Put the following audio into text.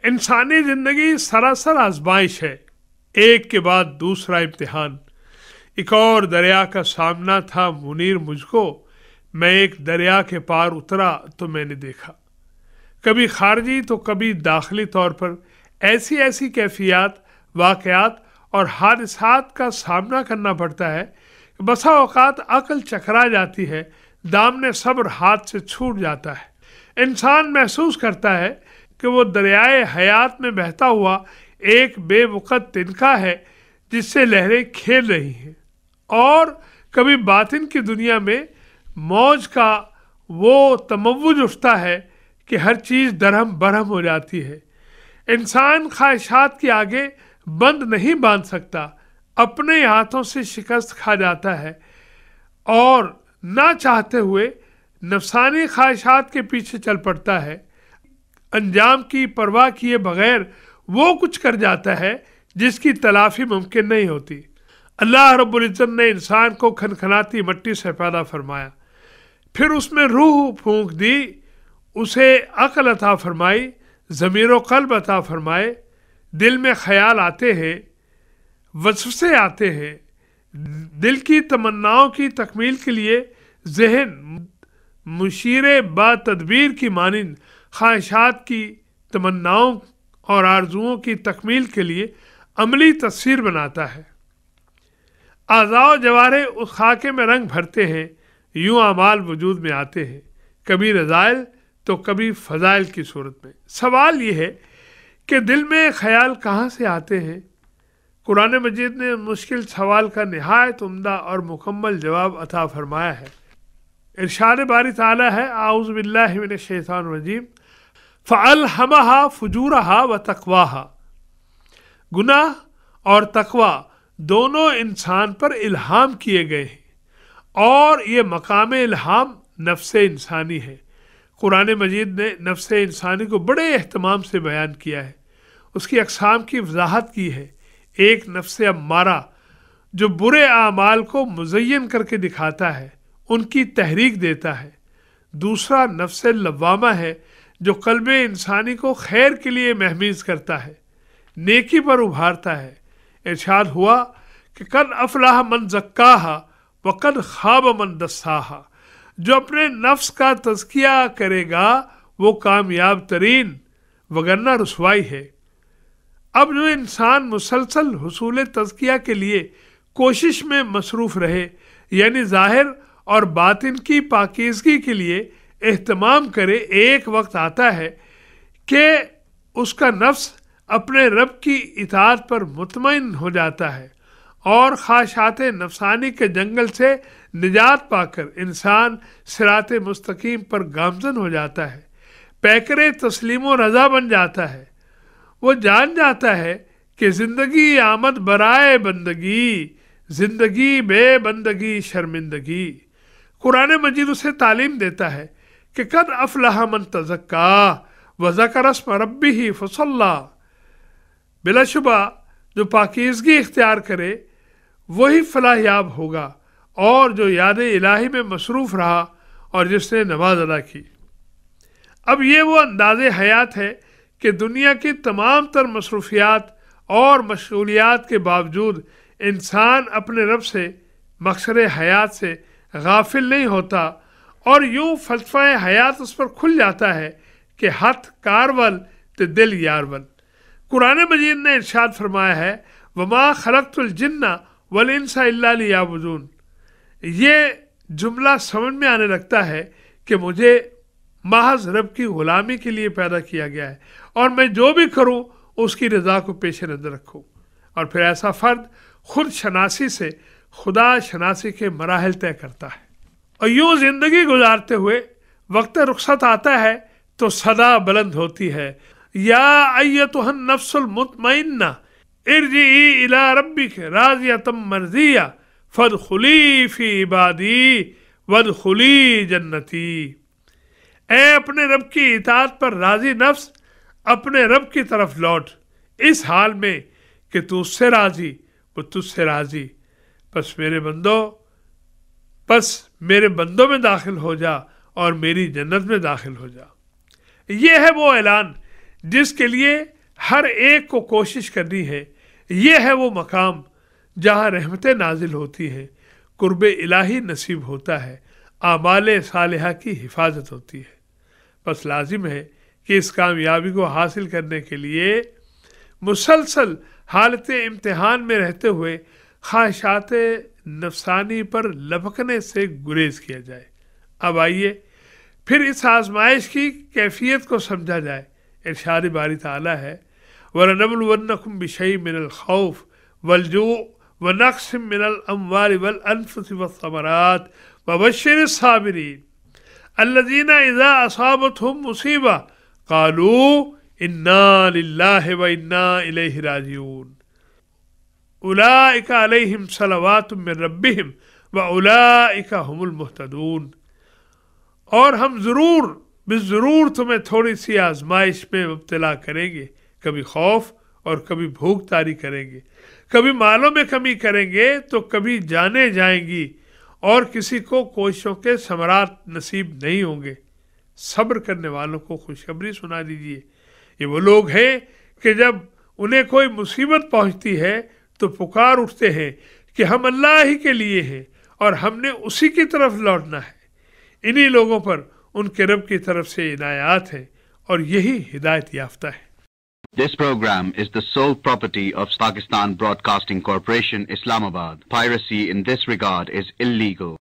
انسانی زندگی سراسر آزمائش ہے، ایک کے بعد دوسرا امتحان۔ ایک اور دریا کا سامنا تھا منیر مجھ کو، میں ایک دریا کے پار اترا تو میں نے دیکھا، کبھی خارجی تو کبھی داخلی طور پر ایسی کیفیات، واقعات اور حادثات کا سامنا کرنا پڑتا ہے کہ بسا اوقات عقل چکرا جاتی ہے، دامن صبر ہاتھ سے چھوٹ جاتا ہے۔ انسان محسوس کرتا ہے کہ وہ دریائے حیات میں بہتا ہوا ایک بے وقت تنکا ہے جس سے لہریں کھیل رہی ہیں، اور کبھی باطن کی دنیا میں موج کا وہ تموج اٹھتا ہے کہ ہر چیز درہم برہم ہو جاتی ہے۔ انسان خواہشات کے آگے بند نہیں باندھ سکتا، اپنے ہاتھوں سے شکست کھا جاتا ہے اور نہ چاہتے ہوئے نفسانی خواہشات کے پیچھے چل پڑتا ہے، انجام کی پرواہ کیے بغیر وہ کچھ کر جاتا ہے جس کی تلافی ممکن نہیں ہوتی۔ اللہ رب العزت نے انسان کو کھنکھناتی مٹی سے پیدا فرمایا، پھر اس میں روح پھونک دی، اسے عقل عطا فرمائی، ضمیر و قلب عطا فرمائے، دل میں خیال آتے ہیں، وسوسے آتے ہیں، دل کی تمناؤں کی تکمیل کے لیے ذہن مشیر با تدبیر کی مانند خواہشات کی، تمناؤں اور آرزوؤں کی تکمیل کے لیے عملی تصویر بناتا ہے۔ اعضاء و جوارح اس خاکے میں رنگ بھرتے ہیں، یوں اعمال وجود میں آتے ہیں، کبھی رذائل تو کبھی فضائل کی صورت میں۔ سوال یہ ہے کہ دل میں خیال کہاں سے آتے ہیں؟ قرآن مجید نے مشکل سوال کا نہایت عمدہ اور مکمل جواب عطا فرمایا ہے۔ ارشاد باری تعالی ہے، اعوذ باللہ من الشیطان الرجیم، فَأَلْهَمَهَا فُجُورَهَا وَتَقْوَاهَا، گناہ اور تقوی دونوں انسان پر الہام کیے گئے ہیں، اور یہ مقام الہام نفس انسانی ہے۔ قرآن مجید نے نفس انسانی کو بڑے اہتمام سے بیان کیا ہے، اس کی اقسام کی وضاحت کی ہے۔ ایک نفس امارہ جو برے اعمال کو مزین کر کے دکھاتا ہے، ان کی تحریک دیتا ہے۔ دوسرا نفس لوامہ ہے جو قلب انسانی کو خیر کے لیے مہمیز کرتا ہے، نیکی پر ابھارتا ہے۔ ارشاد ہوا کہ قد افلح من زکاہا وقد خاب من دساہا، جو اپنے نفس کا تزکیہ کرے گا وہ کامیاب ترین، وگرنہ رسوائی ہے۔ اب جو انسان مسلسل حصول تزکیہ کے لیے کوشش میں مصروف رہے، یعنی ظاہر اور باطن کی پاکیزگی کے لیے اہتمام کرے، ایک وقت آتا ہے کہ اس کا نفس اپنے رب کی اطاعت پر مطمئن ہو جاتا ہے، اور خواہشات نفسانی کے جنگل سے نجات پا کر انسان صراط مستقیم پر گامزن ہو جاتا ہے، پیکر تسلیم و رضا بن جاتا ہے۔ وہ جان جاتا ہے کہ زندگی آمد برائے بندگی، زندگی بے بندگی شرمندگی۔ قرآن مجید اسے تعلیم دیتا ہے کہ قد افلح من تزکا وذکر اسم ربہ فصلی، بلا شبہ جو پاکیزگی اختیار کرے وہی فلاح یاب ہوگا، اور جو یاد الہی میں مصروف رہا اور جس نے نماز ادا کی۔ اب یہ وہ انداز حیات ہے کہ دنیا کی تمام تر مصروفیات اور مشغولیات کے باوجود انسان اپنے رب سے، مقصد حیات سے غافل نہیں ہوتا، اور یوں فلسفہ حیات اس پر کھل جاتا ہے کہ ہتھ کارول تے دل یارول۔ قرآن مجید نے ارشاد فرمایا ہے، وما خلقت الجن والانس الا لیعبدون۔ یہ جملہ سمجھ میں آنے لگتا ہے کہ مجھے محض رب کی غلامی کے لیے پیدا کیا گیا ہے، اور میں جو بھی کروں اس کی رضا کو پیش نظر رکھوں۔ اور پھر ایسا فرد خود شناسی سے خدا شناسی کے مراحل طے کرتا ہے، اور یوں زندگی گزارتے ہوئے وقت رخصت آتا ہے تو صدا بلند ہوتی ہے، یا ایتھا النفس المطمئنہ ارجعی الی ربک راضیۃ مرضیہ فادخلی فی عبادی وادخلی جنتی۔ اے اپنے رب کی اطاعت پر راضی نفس، اپنے رب کی طرف لوٹ، اس حال میں کہ تو اس سے راضی، وہ تجھ سے راضی، پس میرے بندوں میں داخل ہو جا اور میری جنت میں داخل ہو جا۔ یہ ہے وہ اعلان جس کے لیے ہر ایک کو کوشش کرنی ہے، یہ ہے وہ مقام جہاں رحمتیں نازل ہوتی ہیں، قرب الہی نصیب ہوتا ہے، اعمال صالحہ کی حفاظت ہوتی ہے۔ بس لازم ہے کہ اس کامیابی کو حاصل کرنے کے لیے مسلسل حالت امتحان میں رہتے ہوئے خواہشات نفسانی پر لپکنے سے گریز کیا جائے۔ اب آئیے پھر اس آزمائش کی کیفیت کو سمجھا جائے۔ ارشاد باری تعالیٰ ہے وَلَنَبْلُوَنَّكُمْ بِشَيْءٍ مِّنَ الْخَوْفِ وَالْجُوعِ وَنَقْصٍ مِّنَ الْأَمْوَالِ وَالْأَنفُسِ وَالثَّمَرَاتِ وَبَشِّرِ الصَّابِرِينَ الَّذِينَ إِذَا أَصَابَتْهُمْ مُصِيبَةٌ قَالُوا إِنَّا لِلَّهِ وَإِنَّا إِلَيْهِ رَاجِعُونَ أُولَئِكَ عَلَيْهِمْ صَلَوَاتٌ مِّن رَّبِّهِمْ وَأُولَئِكَ هُمُ الْمُهْتَدُونَ۔ اور ہم ضرور تمہیں تھوڑی سی آزمائش میں مبتلا کریں گے، کبھی خوف اور کبھی بھوک طاری کریں گے، کبھی مالوں میں کمی کریں گے تو کبھی جانیں جائیں گی، اور کسی کو کوششوں کے ثمرات نصیب نہیں ہوں گے۔ صبر کرنے والوں کو خوشخبری سنا دیجیے، یہ وہ لوگ ہیں کہ جب انہیں کوئی مصیبت پہنچتی ہے تو پکار اٹھتے ہیں کہ ہم اللہ ہی کے لیے ہیں اور ہم نے اسی کی طرف لوٹنا ہے۔ انہی لوگوں پر ان کے رب کی طرف سے عنایات ہیں اور یہی ہدایت یافتہ ہیں۔ This program is the sole property of Pakistan Broadcasting Corporation, Islamabad. Piracy in this regard is illegal.